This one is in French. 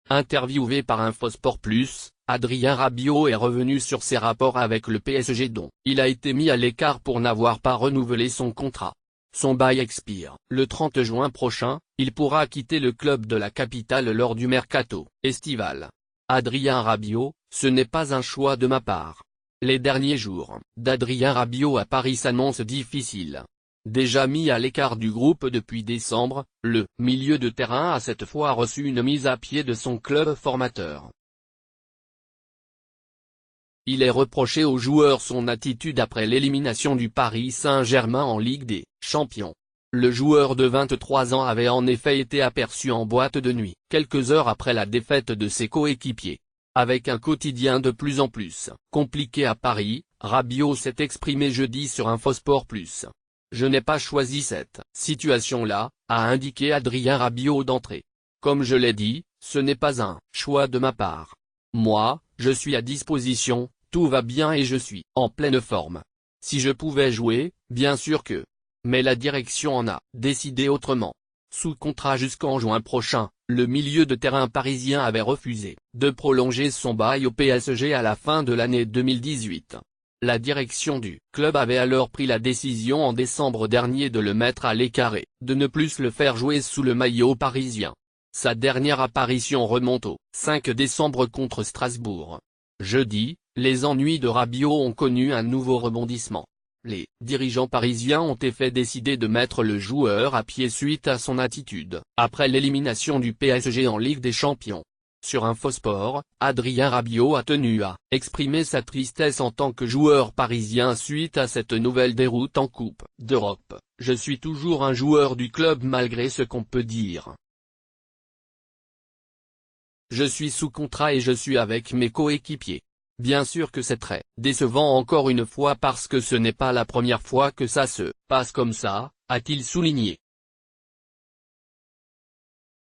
Interviewé par InfoSport Plus, Adrien Rabiot est revenu sur ses rapports avec le PSG dont il a été mis à l'écart pour n'avoir pas renouvelé son contrat. Son bail expire le 30 juin prochain, il pourra quitter le club de la capitale lors du mercato estival. Adrien Rabiot, ce n'est pas un choix de ma part. Les derniers jours d'Adrien Rabiot à Paris s'annoncent difficiles. Déjà mis à l'écart du groupe depuis décembre, le milieu de terrain a cette fois reçu une mise à pied de son club formateur. Il est reproché au joueur son attitude après l'élimination du Paris Saint-Germain en Ligue des Champions. Le joueur de 23 ans avait en effet été aperçu en boîte de nuit, quelques heures après la défaite de ses coéquipiers. Avec un quotidien de plus en plus compliqué à Paris, Rabiot s'est exprimé jeudi sur InfoSport Plus. Je n'ai pas choisi cette situation-là, a indiqué Adrien Rabiot d'entrée. Comme je l'ai dit, ce n'est pas un choix de ma part. Moi, je suis à disposition, tout va bien et je suis en pleine forme. Si je pouvais jouer, bien sûr que. Mais la direction en a décidé autrement. Sous contrat jusqu'en juin prochain, le milieu de terrain parisien avait refusé de prolonger son bail au PSG à la fin de l'année 2018. La direction du club avait alors pris la décision en décembre dernier de le mettre à l'écart et de ne plus le faire jouer sous le maillot parisien. Sa dernière apparition remonte au 5 décembre contre Strasbourg. Jeudi, les ennuis de Rabiot ont connu un nouveau rebondissement. Les dirigeants parisiens ont en effet décidé de mettre le joueur à pied suite à son attitude après l'élimination du PSG en Ligue des Champions. Sur InfoSport, Adrien Rabiot a tenu à exprimer sa tristesse en tant que joueur parisien suite à cette nouvelle déroute en Coupe d'Europe. Je suis toujours un joueur du club malgré ce qu'on peut dire. Je suis sous contrat et je suis avec mes coéquipiers. Bien sûr que c'est très décevant encore une fois parce que ce n'est pas la première fois que ça se passe comme ça, a-t-il souligné.